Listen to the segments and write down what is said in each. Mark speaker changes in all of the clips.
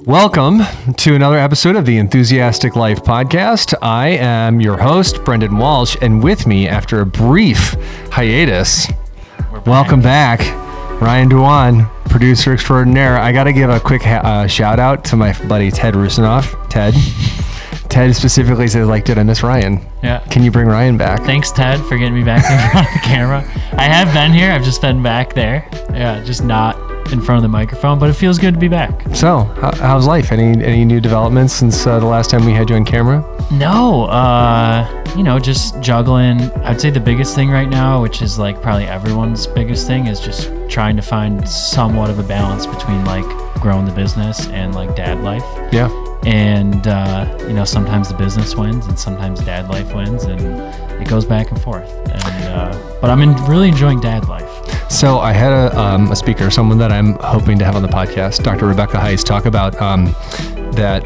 Speaker 1: Welcome to another episode of the Enthusiastic Life Podcast. I am your host, Brendan Walsh, and with me after a brief hiatus, welcome back, Ryan Dewan, producer extraordinaire. I got to give a quick shout out to my buddy Ted Rusinoff. Ted specifically says, did I miss Ryan?
Speaker 2: Yeah.
Speaker 1: Can you bring Ryan back?
Speaker 2: Thanks, Ted, for getting me back in front of the camera. I have been here. I've just been back there. Yeah, just not in front of the microphone, but it feels good to be back.
Speaker 1: So, how's life? Any new developments since the last time we had you on camera?
Speaker 2: No, just juggling. I'd say the biggest thing right now, which is probably everyone's biggest thing, is just trying to find somewhat of a balance between growing the business and dad life.
Speaker 1: Yeah.
Speaker 2: And, sometimes the business wins and sometimes dad life wins, and it goes back and forth. And but I'm really enjoying dad life.
Speaker 1: So I had a speaker, someone that I'm hoping to have on the podcast, Dr. Rebecca Heiss, talk about that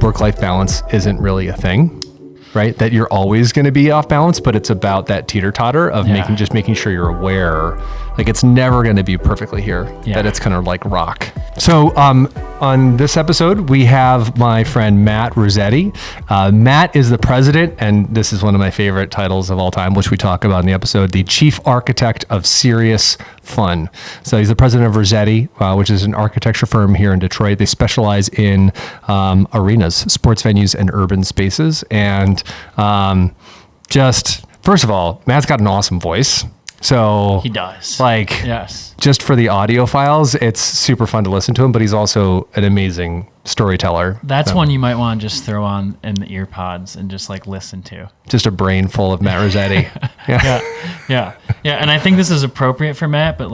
Speaker 1: work-life balance isn't really a thing, right? That you're always going to be off balance, but it's about that teeter-totter of making sure you're aware. It's never going to be perfectly here, that it's kind of like rock. So on this episode, we have my friend Matt Rossetti. Matt is the president, and this is one of my favorite titles of all time, which we talk about in the episode, the chief architect of Serious Fun. So he's the president of Rossetti, which is an architecture firm here in Detroit. They specialize in arenas, sports venues, and urban spaces. And first of all, Matt's got an awesome voice. So
Speaker 2: he does.
Speaker 1: Yes. Just for the audio files, it's super fun to listen to him, but he's also an amazing storyteller.
Speaker 2: That's one you might want to just throw on in the ear pods and just listen to.
Speaker 1: Just a brain full of Matt Rossetti.
Speaker 2: Yeah. And I think this is appropriate for Matt, but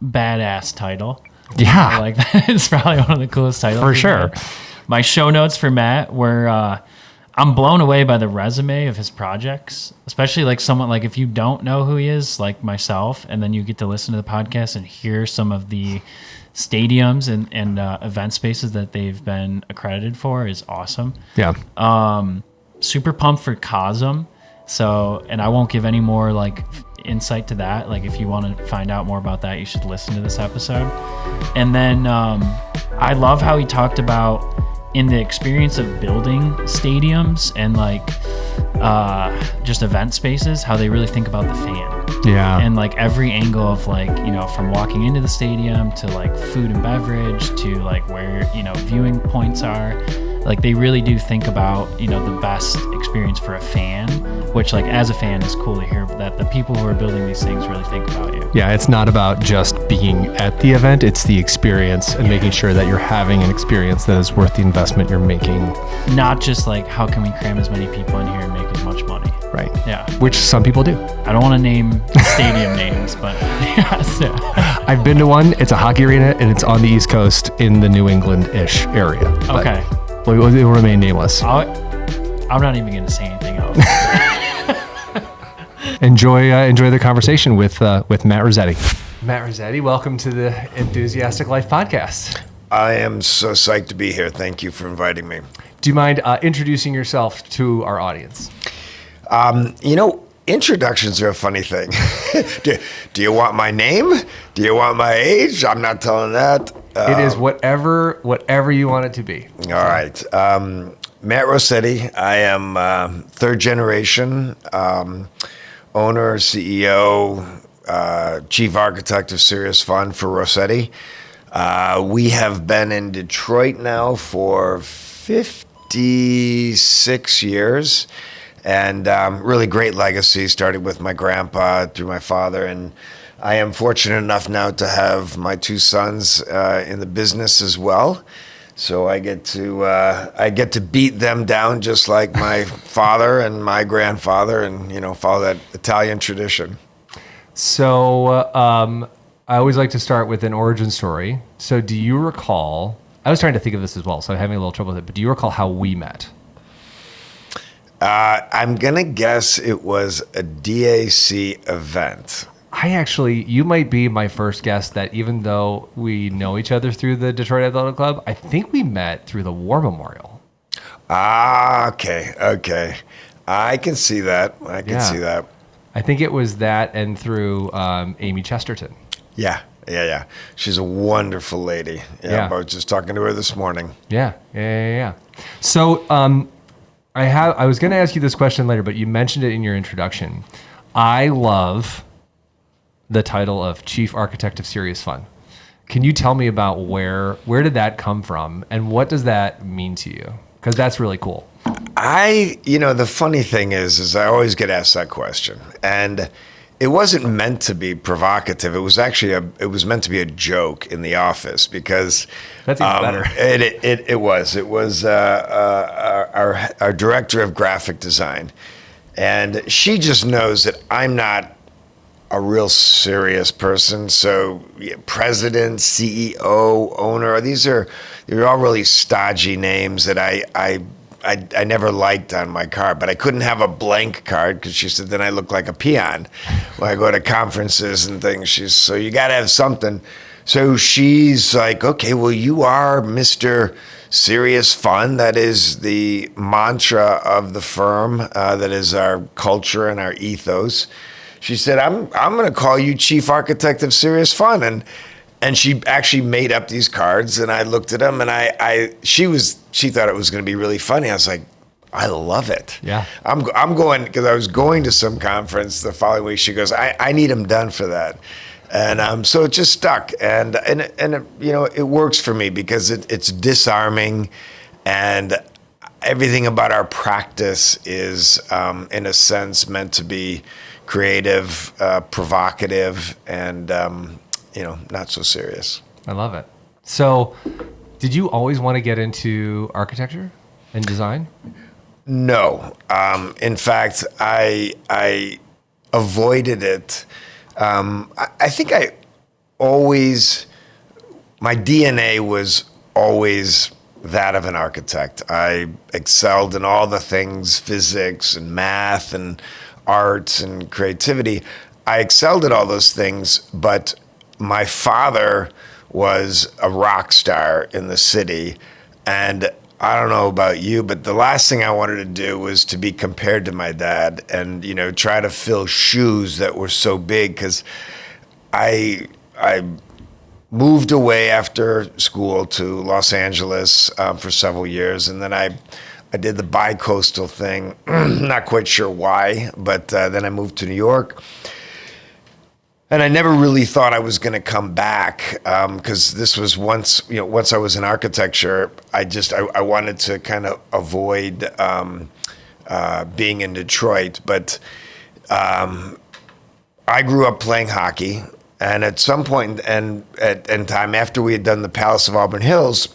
Speaker 2: badass title.
Speaker 1: Yeah.
Speaker 2: It's probably one of the coolest titles.
Speaker 1: For sure.
Speaker 2: My show notes for Matt were, I'm blown away by the resume of his projects, especially someone if you don't know who he is, like myself, and then you get to listen to the podcast and hear some of the stadiums and event spaces that they've been accredited for is awesome.
Speaker 1: Yeah.
Speaker 2: Super pumped for Cosm. So, and I won't give any more insight to that. If you want to find out more about that, you should listen to this episode. And then I love how he talked about in the experience of building stadiums and just event spaces, how they really think about the fan.
Speaker 1: Yeah.
Speaker 2: And every angle of from walking into the stadium to food and beverage to where, viewing points are. They really do think about, the best experience for a fan, which as a fan is cool to hear that the people who are building these things really think about you.
Speaker 1: Yeah, it's not about just being at the event, it's the experience and making sure that you're having an experience that is worth the investment you're making.
Speaker 2: Not just how can we cram as many people in here and make as much money.
Speaker 1: Right.
Speaker 2: Yeah.
Speaker 1: Which some people do.
Speaker 2: I don't want to name stadium names, but yes.
Speaker 1: I've been to one. It's a hockey arena and it's on the East Coast in the New England-ish area.
Speaker 2: Okay.
Speaker 1: It will remain nameless.
Speaker 2: I'm not even going to say anything else.
Speaker 1: Enjoy the conversation with Matt Rossetti. Matt Rossetti, welcome to the Enthusiastic Life Podcast.
Speaker 3: I am so psyched to be here. Thank you for inviting me.
Speaker 1: Do you mind introducing yourself to our audience?
Speaker 3: Introductions are a funny thing. Do you want my name? Do you want my age? I'm not telling that.
Speaker 1: It is whatever you want it to be.
Speaker 3: All right. Matt Rossetti. I am third generation owner, CEO, chief architect of Serious Fun for Rossetti. We have been in Detroit now for 56 years. And really great legacy, started with my grandpa through my father. And I am fortunate enough now to have my two sons in the business as well. So I get to beat them down just like my father and my grandfather and, follow that Italian tradition.
Speaker 1: So I always like to start with an origin story. So do you recall, I was trying to think of this as well, so I'm having a little trouble with it, but do you recall how we met?
Speaker 3: I'm going to guess it was a DAC event.
Speaker 1: You might be my first guest that even though we know each other through the Detroit Athletic Club, I think we met through the War Memorial.
Speaker 3: Okay. I can see that. I think it was that and through Amy Chesterton.
Speaker 1: Yeah.
Speaker 3: Yeah. She's a wonderful lady.
Speaker 1: Yeah.
Speaker 3: I was just talking to her this morning.
Speaker 1: Yeah. So I was going to ask you this question later, but you mentioned it in your introduction. I love the title of Chief Architect of Serious Fun. Can you tell me about where did that come from and what does that mean to you? Because that's really cool.
Speaker 3: The funny thing is I always get asked that question, and it wasn't meant to be provocative. It was actually it was meant to be a joke in the office because
Speaker 1: that's even better.
Speaker 3: It was our director of graphic design, and she just knows that I'm not a real serious person. So president, CEO, owner, they're all really stodgy names that I never liked on my card, but I couldn't have a blank card because she said then I look like a peon when I go to conferences and things. So you got to have something. So she's like, okay, well, you are Mr. Serious Fun. That is the mantra of the firm. That is our culture and our ethos. She said, I'm going to call you Chief Architect of Serious Fun. And she actually made up these cards, and I looked at them, and she thought it was going to be really funny. I was like, I love it.
Speaker 1: Yeah.
Speaker 3: I'm going, because I was going to some conference the following week. She goes, I need them done for that. And so it just stuck. And it works for me because it's disarming, and everything about our practice is, in a sense, meant to be creative, provocative, and not so serious.
Speaker 1: I love it. So, did you always want to get into architecture and design?
Speaker 3: No. In fact, I avoided it. I think my DNA was always that of an architect. I excelled in all the things, physics and math and arts and creativity. I excelled at all those things, but my father was a rock star in the city, and I don't know about you, but the last thing I wanted to do was to be compared to my dad and, try to fill shoes that were so big, because I moved away after school to Los Angeles for several years, and then I did the bi-coastal thing. Not quite sure why, but then I moved to New York. And I never really thought I was going to come back, because this was once I was in architecture, I wanted to kind of avoid being in Detroit. But I grew up playing hockey, and at some point in time after we had done the Palace of Auburn Hills,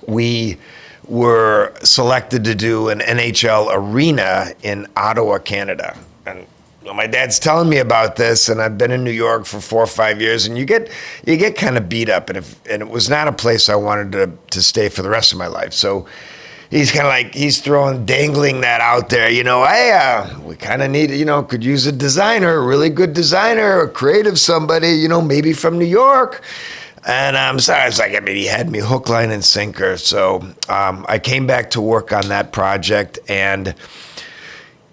Speaker 3: we were selected to do an NHL arena in Ottawa, Canada. And my dad's telling me about this, and I've been in New York for 4 or 5 years, and you get kind of beat up, and it was not a place I wanted to stay for the rest of my life. So he's kind of like, dangling that out there, hey, we kind of need, could use a designer, a really good designer, a creative somebody, maybe from New York. And I'm sorry, it's like, he had me hook, line, and sinker. So I came back to work on that project, and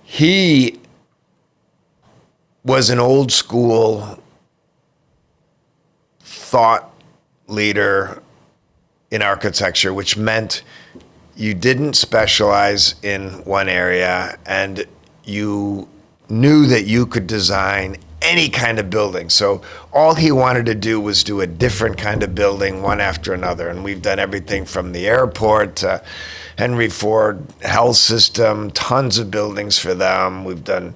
Speaker 3: he was an old school thought leader in architecture, which meant you didn't specialize in one area, and you knew that you could design any kind of building. So all he wanted to do was do a different kind of building, one after another. And we've done everything from the airport to Henry Ford Health System, tons of buildings for them. We've done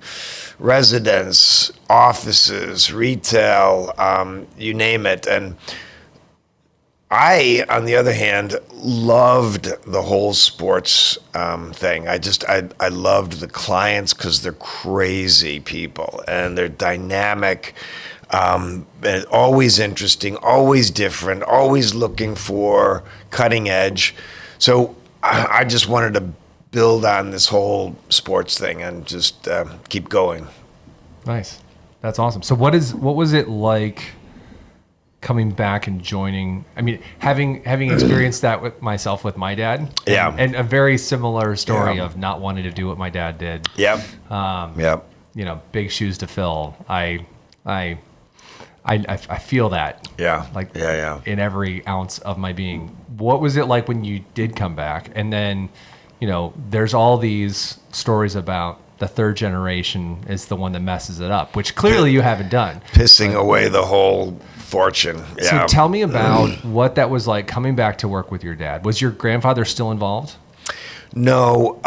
Speaker 3: residence, offices, retail, you name it. And I, on the other hand, loved the whole sports thing. I loved the clients because they're crazy people and they're dynamic, and always interesting, always different, always looking for cutting edge. So I just wanted to build on this whole sports thing and just keep going.
Speaker 1: Nice. That's awesome. So what was it like coming back and joining? I mean, having experienced that with my dad.
Speaker 3: Yeah.
Speaker 1: And a very similar story of not wanting to do what my dad did.
Speaker 3: Yep.
Speaker 1: Big shoes to fill. I I feel that.
Speaker 3: Yeah.
Speaker 1: Like
Speaker 3: Yeah.
Speaker 1: in every ounce of my being. What was it like when you did come back? And then, there's all these stories about the third generation is the one that messes it up, which clearly you haven't done.
Speaker 3: Pissing away the whole fortune. Yeah.
Speaker 1: So tell me about what that was like coming back to work with your dad. Was your grandfather still involved?
Speaker 3: No.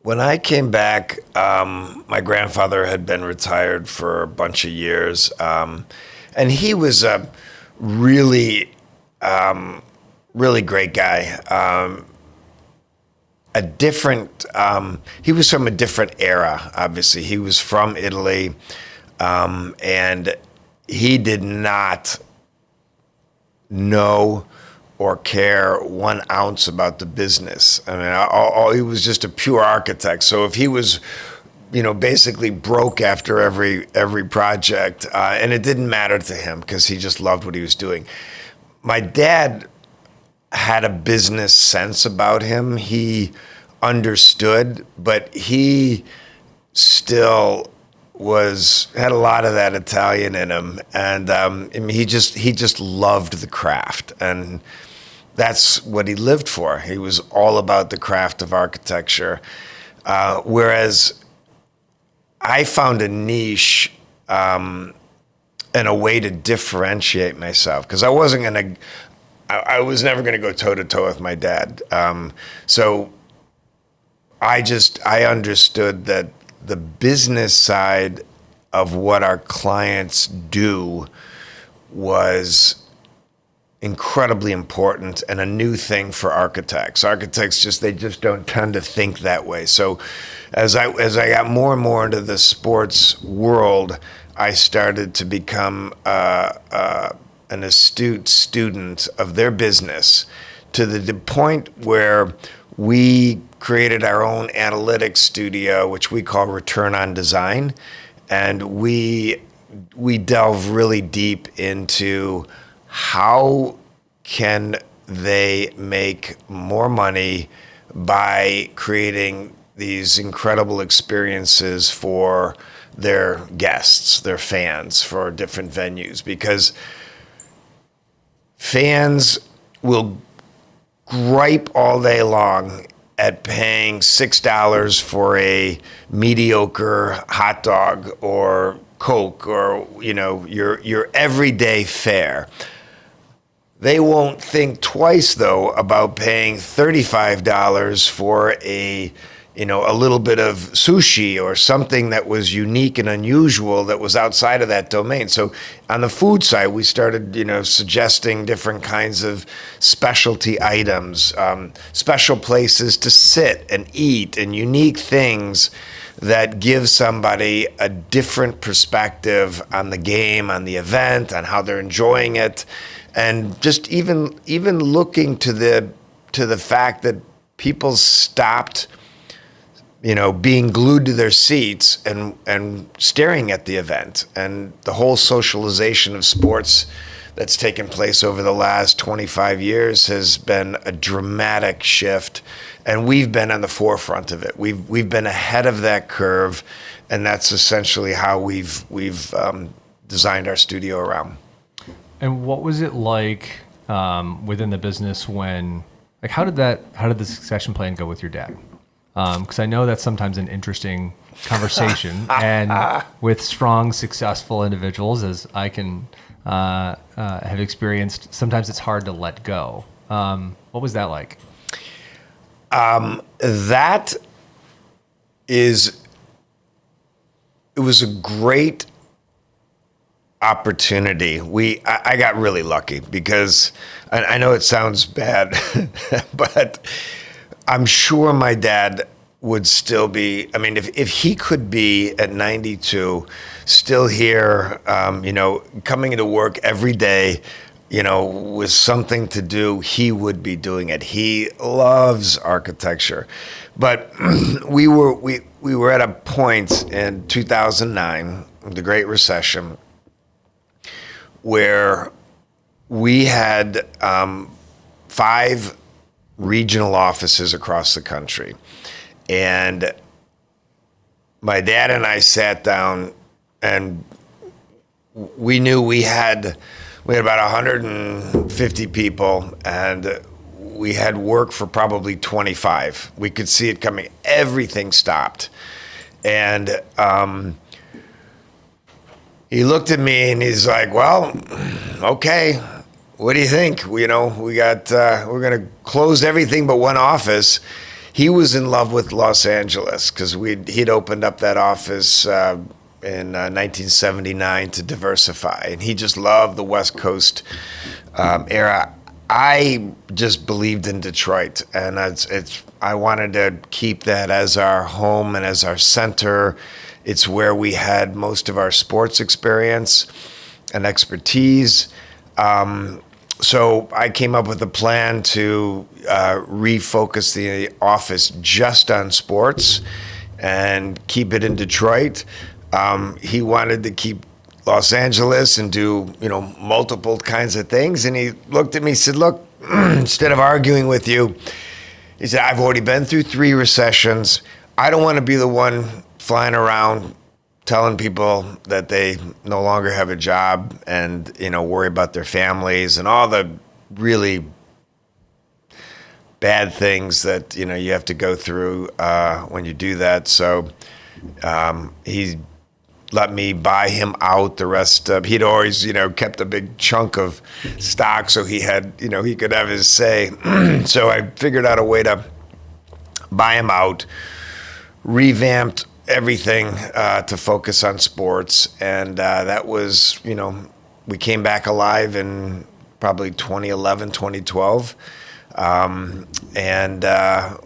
Speaker 3: When I came back, my grandfather had been retired for a bunch of years. And he was a really, really great guy. He was from a different era, obviously. He was from Italy, and he did not know or care 1 ounce about the business. I mean, he was just a pure architect. So if he was, basically broke after every project, and it didn't matter to him because he just loved what he was doing. My dad had a business sense about him. He understood, but he still had a lot of that Italian in him, and I mean, he just loved the craft, and that's what he lived for. He was all about the craft of architecture, whereas I found a niche and a way to differentiate myself, because I was never gonna go toe to toe with my dad. So I understood that the business side of what our clients do was incredibly important and a new thing for architects. Architects they just don't tend to think that way. So as I got more and more into the sports world, I started to become an astute student of their business, to the point where we created our own analytics studio, which we call Return on Design, and we delve really deep into how can they make more money by creating these incredible experiences for their guests, their fans, for different venues, because fans will gripe all day long at paying $6 for a mediocre hot dog or Coke or your everyday fare. They won't think twice, though, about paying $35 for a little bit of sushi or something that was unique and unusual that was outside of that domain. So on the food side, we started, suggesting different kinds of specialty items, special places to sit and eat, and unique things that give somebody a different perspective on the game, on the event, on how they're enjoying it. And just even looking to the fact that people stopped, being glued to their seats and staring at the event, and the whole socialization of sports that's taken place over the last 25 years has been a dramatic shift, and we've been on the forefront of it. We've been ahead of that curve, and that's essentially how we've designed our studio around.
Speaker 1: And what was it like within the business how did the succession plan go with your dad? Because I know that's sometimes an interesting conversation, and with strong, successful individuals, as I can have experienced, sometimes it's hard to let go. What was that like?
Speaker 3: It was a great opportunity. I got really lucky, because I know it sounds bad, but I'm sure my dad would still be, if he could be at 92, still here, coming into work every day, with something to do, he would be doing it. He loves architecture. But we were at a point in 2009, the Great Recession, where we had 5 regional offices across the country. And my dad and I sat down and we knew we had about 150 people, and we had work for probably 25. We could see it coming. Everything stopped. And he looked at me and he's like, well, okay, what do you think? We got, we're going to close everything but one office. He was in love with Los Angeles because he'd opened up that office in 1979 to diversify. And he just loved the West Coast era. I just believed in Detroit, and I wanted to keep that as our home and as our center. It's where we had most of our sports experience and expertise. So I came up with a plan to refocus the office just on sports and keep it in Detroit. He wanted to keep Los Angeles and do, multiple kinds of things. And he looked at me and said, look, instead of arguing with you, he said, I've already been through 3 recessions. I don't want to be the one flying around telling people that they no longer have a job and, worry about their families and all the really bad things that, you have to go through when you do that. So he let me buy him out the rest of, he'd always, kept a big chunk of stock so he had, he could have his say. So I figured out a way to buy him out, revamped everything to focus on sports. And that was, we came back alive in probably 2011, 2012. And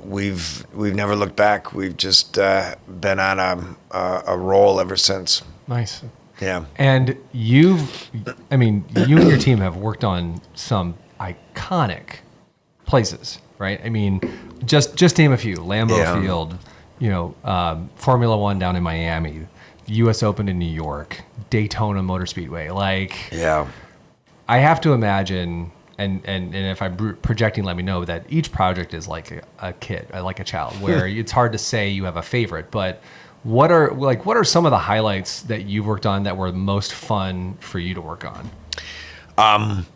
Speaker 3: we've never looked back. We've just been on a roll ever since.
Speaker 1: Nice.
Speaker 3: Yeah.
Speaker 1: And you and your team have worked on some iconic places, right? I mean, just name a few: Lambeau Field, Formula One down in Miami, U.S. Open in New York, Daytona Motor Speedway. I have to imagine. And if I'm projecting, let me know that each project is like a kid, like a child, where it's hard to say you have a favorite. But what are some of the highlights that you've worked on that were most fun for you to work on?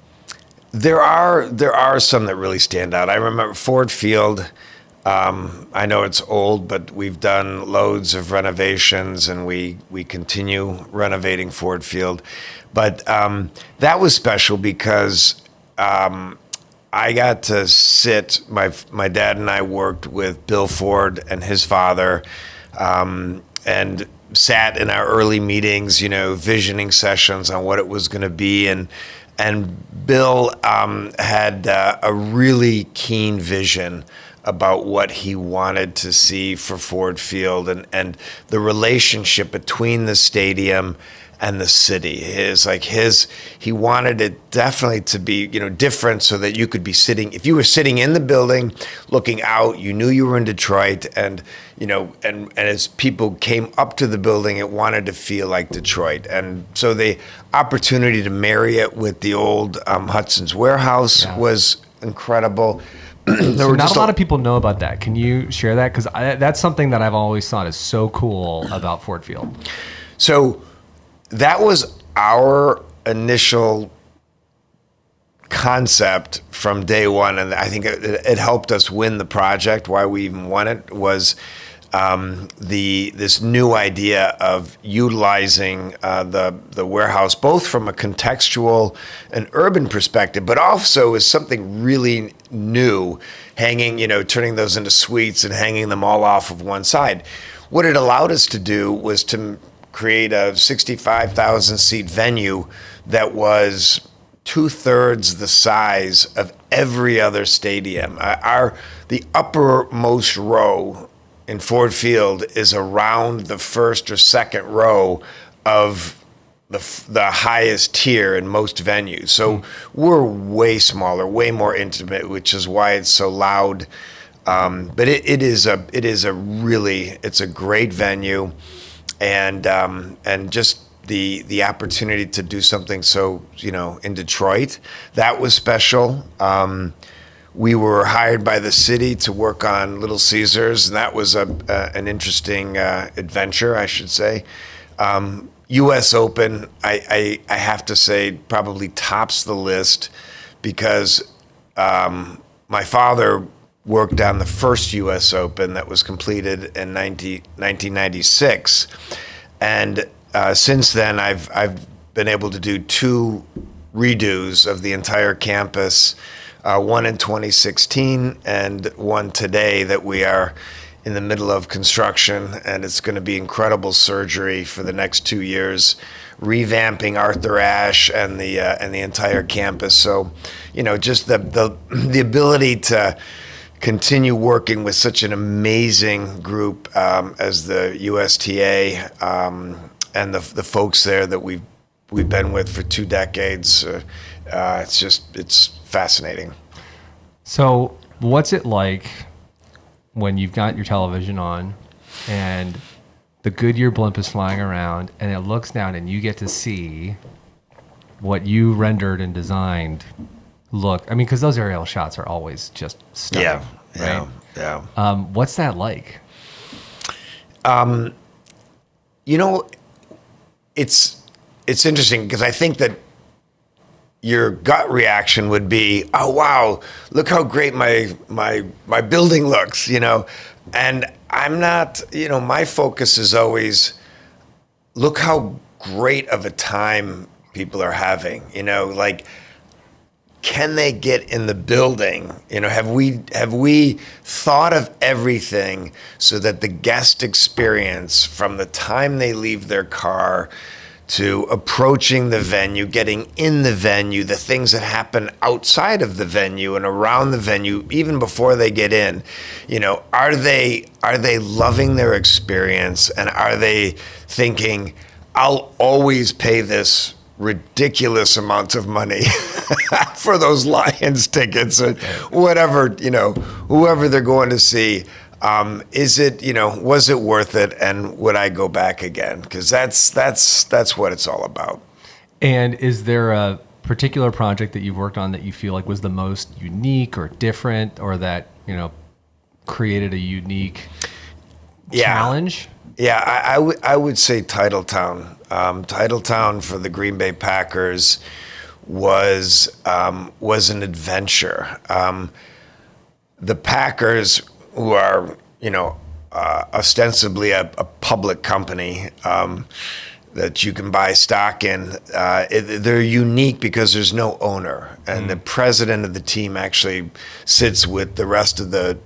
Speaker 3: There are some that really stand out. I remember Ford Field. I know it's old, but we've done loads of renovations, and we continue renovating Ford Field. But that was special because I got to sit, my dad and I worked with Bill Ford and his father, and sat in our early meetings, visioning sessions on what it was going to be. And Bill had a really keen vision about what he wanted to see for Ford Field and the relationship between the stadium and the city. He wanted it definitely to be, different, so that you could be sitting, if you were sitting in the building looking out, you knew you were in Detroit, and as people came up to the building, it wanted to feel like Detroit. And so the opportunity to marry it with the old Hudson's Warehouse was incredible.
Speaker 1: So not a lot of people know about that. Can you share that? Because that's something that I've always thought is so cool about Ford Field.
Speaker 3: So that was our initial concept from day one, and I think it helped us win the project. Why we even won it was this new idea of utilizing the warehouse, both from a contextual and urban perspective, but also as something really new, hanging, turning those into suites and hanging them all off of one side. What it allowed us to do was to create a 65,000 seat venue that was 2/3 the size of every other stadium. The uppermost row in Ford Field is around the first or second row of the highest tier in most venues. So we're way smaller, way more intimate, which is why it's so loud. But it's a great venue. And just the opportunity to do something so, in Detroit, that was special. We were hired by the city to work on Little Caesars, and that was an interesting adventure, I should say. U.S. Open, I have to say, probably tops the list because my father worked on the first U.S. Open that was completed in 1996. And since then, I've been able to do 2 redos of the entire campus, one in 2016 and one today that we are in the middle of construction, and it's going to be incredible surgery for the next 2 years, revamping Arthur Ashe and the entire campus. So, just the ability to continue working with such an amazing group as the USTA and the folks there that we've been with for 2 decades. It's fascinating.
Speaker 1: So, what's it like when you've got your television on and the Goodyear blimp is flying around and it looks down and you get to see what you rendered and designed look? I mean, because those aerial shots are always just stunning.
Speaker 3: Yeah.
Speaker 1: What's that like?
Speaker 3: It's interesting because I think that your gut reaction would be, oh wow, look how great my building looks, and I'm not, my focus is always look how great of a time people are having, like, can they get in the building? Have we thought of everything so that the guest experience from the time they leave their car to approaching the venue, getting in the venue, the things that happen outside of the venue and around the venue, even before they get in, are they loving their experience, and are they thinking, I'll always pay this ridiculous amounts of money for those Lions tickets or whatever, whoever they're going to see. Is it, was it worth it, and would I go back again? Because that's what it's all about.
Speaker 1: And is there a particular project that you've worked on that you feel like was the most unique or different, or that created a unique challenge?
Speaker 3: Yeah, I would say Titletown. Titletown for the Green Bay Packers was an adventure. The Packers, who are, ostensibly a public company that you can buy stock in, they're unique because there's no owner. And the president of the team actually sits with the rest of the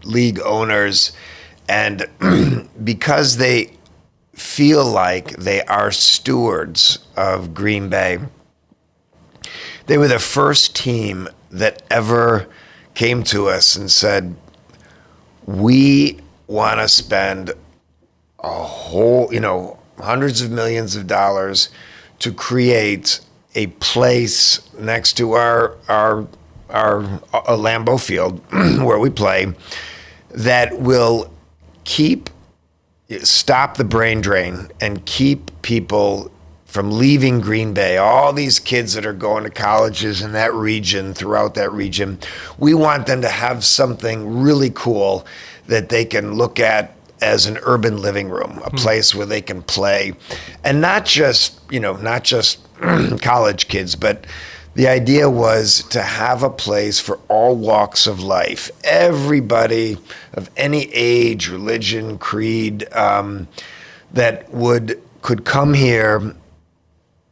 Speaker 3: league owners. And because they feel like they are stewards of Green Bay, they were the first team that ever came to us and said, we want to spend a whole, hundreds of millions of dollars to create a place next to our Lambeau Field where we play that will stop the brain drain and keep people from leaving Green Bay. All these kids that are going to colleges in that region, throughout that region, we want them to have something really cool that they can look at as an urban living room, a place where they can play. And not just college kids, but the idea was to have a place for all walks of life. Everybody of any age, religion, creed, that could come here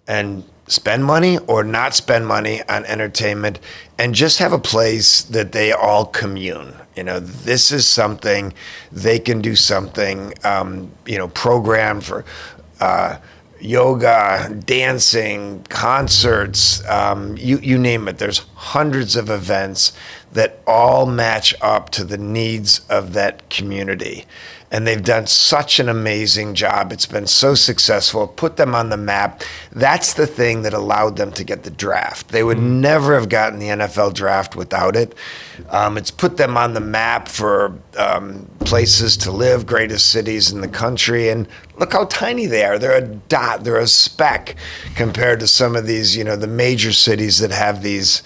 Speaker 3: and spend money or not spend money on entertainment, and just have a place that they all commune. This is something they can do something, programmed for yoga, dancing, concerts, you name it. There's hundreds of events that all match up to the needs of that community. And they've done such an amazing job. It's been so successful, put them on the map. That's the thing that allowed them to get the draft. They would never have gotten the NFL draft without it. It's put them on the map for places to live, greatest cities in the country. And look how tiny they are. They're a dot, they're a speck compared to some of these, the major cities that have these,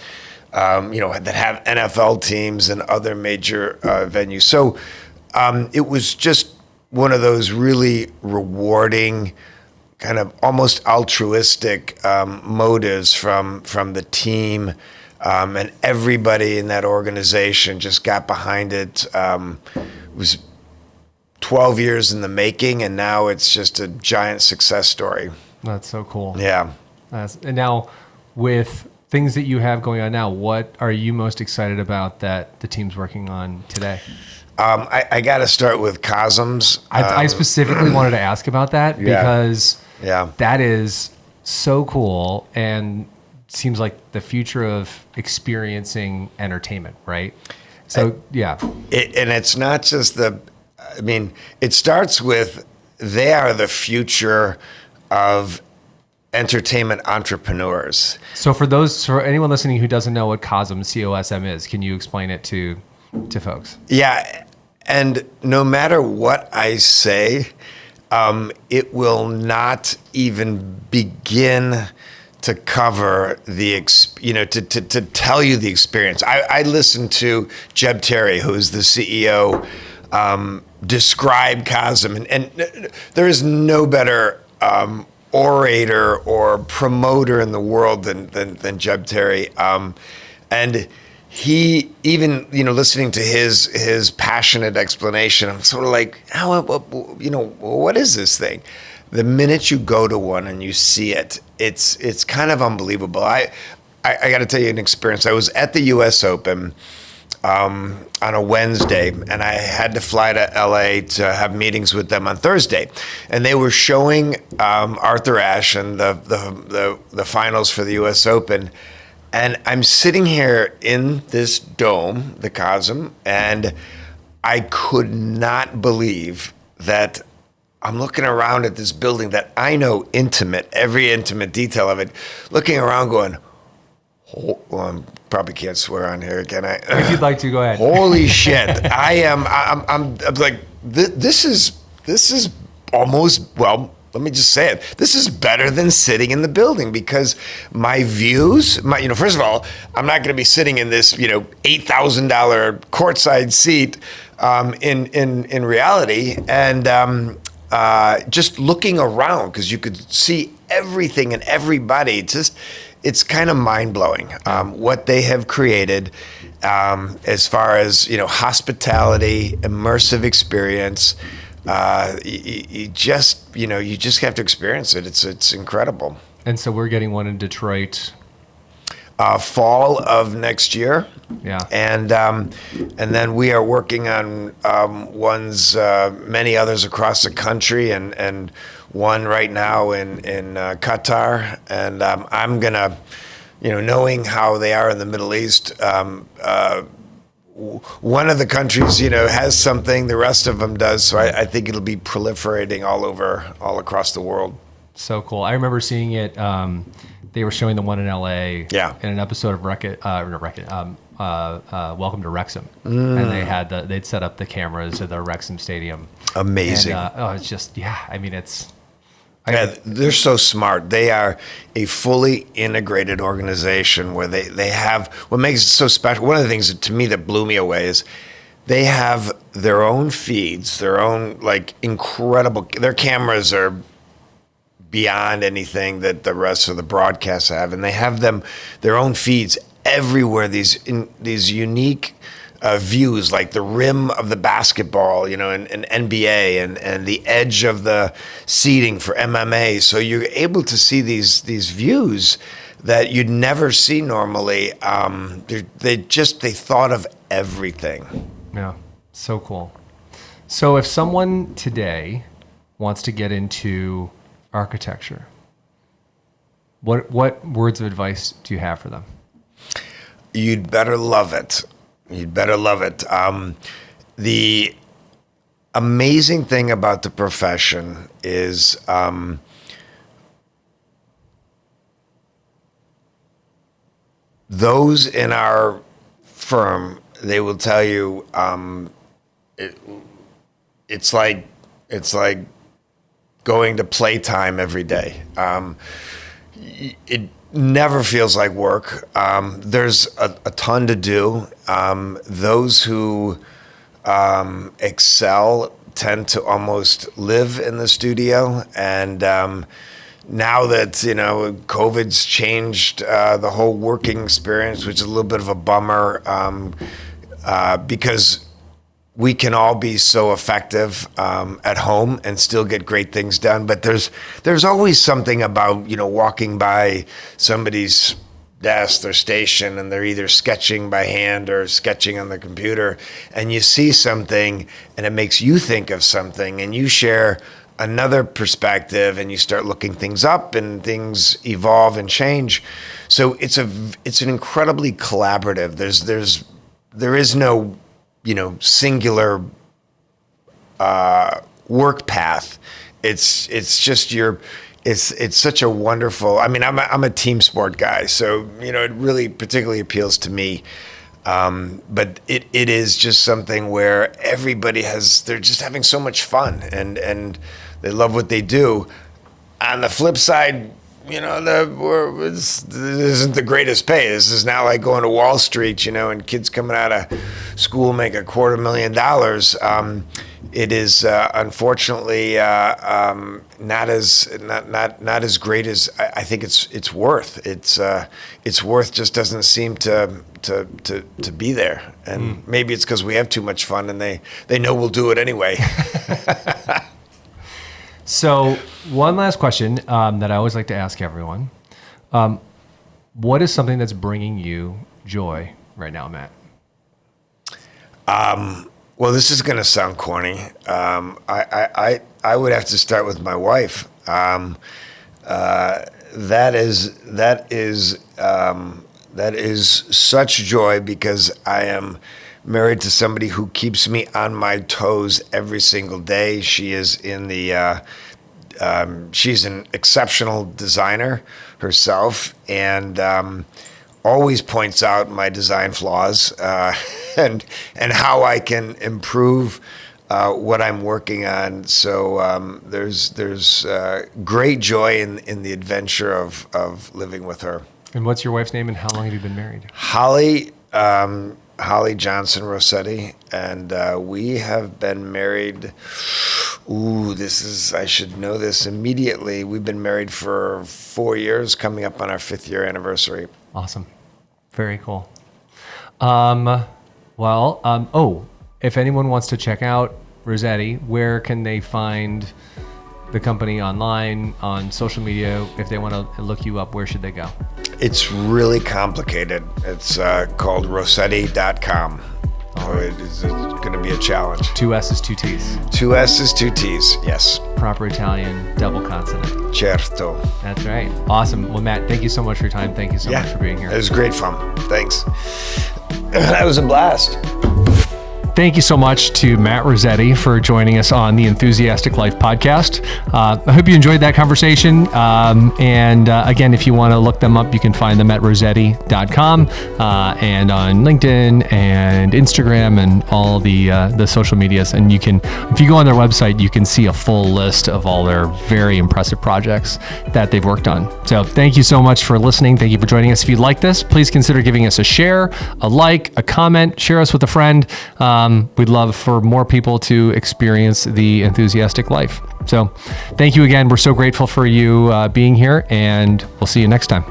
Speaker 3: that have NFL teams and other major venues. So it was just one of those really rewarding kind of almost altruistic motives from the team, and everybody in that organization just got behind it. It was 12 years in the making, and now it's just a giant success story.
Speaker 1: That's so cool.
Speaker 3: Yeah.
Speaker 1: And now, with things that you have going on now, what are you most excited about that the team's working on today?
Speaker 3: I got to start with Cosms.
Speaker 1: I specifically wanted to ask about that because that is so cool and seems like the future of experiencing entertainment, right? So,
Speaker 3: and it's not just it starts with they are the future of entertainment entrepreneurs.
Speaker 1: So for anyone listening who doesn't know what COSM, COSM is, can you explain it to folks?
Speaker 3: Yeah, and no matter what I say, it will not even begin to cover to tell you the experience. I listened to Jeb Terry, who is the CEO, describe COSM, and there is no better orator or promoter in the world than Jeb Terry, and he even listening to his passionate explanation, I'm sort of like, what is this thing? The minute you go to one and you see it, it's kind of unbelievable. I got to tell you an experience. I was at the U.S. Open on a Wednesday, and I had to fly to LA to have meetings with them on Thursday, and they were showing Arthur Ashe and the finals for the U.S. Open, and I'm sitting here in this dome, the COSM, and I could not believe that I'm looking around at this building that I know every intimate detail of it, looking around going, I probably can't swear on here, can I?
Speaker 1: If you'd like to, go ahead.
Speaker 3: Holy shit. I'm like, this is almost, well, let me just say it. This is better than sitting in the building, because my views, first of all, I'm not going to be sitting in this, $8,000 courtside seat in reality. And just looking around, because you could see everything and everybody, it's kind of mind-blowing what they have created as far as hospitality, immersive experience. You just have to experience it. It's incredible.
Speaker 1: And so we're getting one in Detroit.
Speaker 3: Fall of next year.
Speaker 1: Yeah.
Speaker 3: And then we are working on many others across the country, and one right now in Qatar. And I'm gonna, knowing how they are in the Middle East, one of the countries, has something, the rest of them does. So I think it'll be proliferating all across the world.
Speaker 1: So cool. I remember seeing it. They were showing the one in LA in an episode of Welcome to Wrexham. And they'd set up the cameras at the Wrexham Stadium.
Speaker 3: Amazing.
Speaker 1: And, it's just,
Speaker 3: they're so smart. They are a fully integrated organization where they have, what makes it so special, one of the things that, to me, that blew me away is they have their own feeds, their own incredible, their cameras are beyond anything that the rest of the broadcasts have, and they have their own feeds everywhere. These unique views, like the rim of the basketball, in NBA, and the edge of the seating for MMA. So you're able to see these views that you'd never see normally. They thought of everything.
Speaker 1: Yeah, so cool. So if someone today wants to get into architecture, what words of advice do you have for them?
Speaker 3: You'd better love it. The amazing thing about the profession is those in our firm, they will tell you it's like going to playtime every day. It never feels like work. There's a ton to do. Those who excel tend to almost live in the studio, and now that, COVID's changed the whole working experience, which is a little bit of a bummer, because we can all be so effective at home and still get great things done. But there's always something about, walking by somebody's desk, their station, and they're either sketching by hand or sketching on the computer, and you see something and it makes you think of something, and you share another perspective, and you start looking things up, and things evolve and change. So it's an incredibly collaborative. There is no singular work path. It's just it's such a wonderful. I mean, I'm a team sport guy, so it really particularly appeals to me. But it is just something where everybody they're just having so much fun, and they love what they do. On the flip side, this isn't the greatest pay. This is not like going to Wall Street, and kids coming out of school make $250,000. It is unfortunately not as great as I think it's worth. Its worth just doesn't seem to be there, and maybe it's because we have too much fun, and they know we'll do it anyway.
Speaker 1: So one last question that I always like to ask everyone. What is something that's bringing you joy right now, Matt?
Speaker 3: Well, this is going to sound corny. I would have to start with my wife. That is such joy, because I am married to somebody who keeps me on my toes every single day. She is she's an exceptional designer herself, and always points out my design flaws and how I can improve what I'm working on. So there's great joy in the adventure of living with her.
Speaker 1: And what's your wife's name, and how long have you been married?
Speaker 3: Holly Johnson Rossetti, and we have been married. I should know this immediately. We've been married for 4 years, coming up on our 5th year anniversary.
Speaker 1: Awesome. Very cool. If anyone wants to check out Rossetti, where can they find the company online, on social media? If they want to look you up, where should they go?
Speaker 3: It's really complicated. It's called Rossetti.com. So it is going to be a challenge.
Speaker 1: 2 S's, 2 T's.
Speaker 3: 2 S's, 2 T's, yes.
Speaker 1: Proper Italian, double consonant.
Speaker 3: Certo.
Speaker 1: That's right. Awesome. Well, Matt, thank you so much for your time. Thank you so much for being here.
Speaker 3: It was great fun. Thanks. That was a blast.
Speaker 1: Thank you so much to Matt Rossetti for joining us on the Enthusiastic Life podcast. I hope you enjoyed that conversation. Again, if you want to look them up, you can find them at rossetti.com and on LinkedIn and Instagram and all the social medias. And you can, if you go on their website, you can see a full list of all their very impressive projects that they've worked on. So thank you so much for listening. Thank you for joining us. If you like this, please consider giving us a share, a like, a comment, share us with a friend. We'd love for more people to experience the enthusiastic life. So thank you again. We're so grateful for you being here, and we'll see you next time.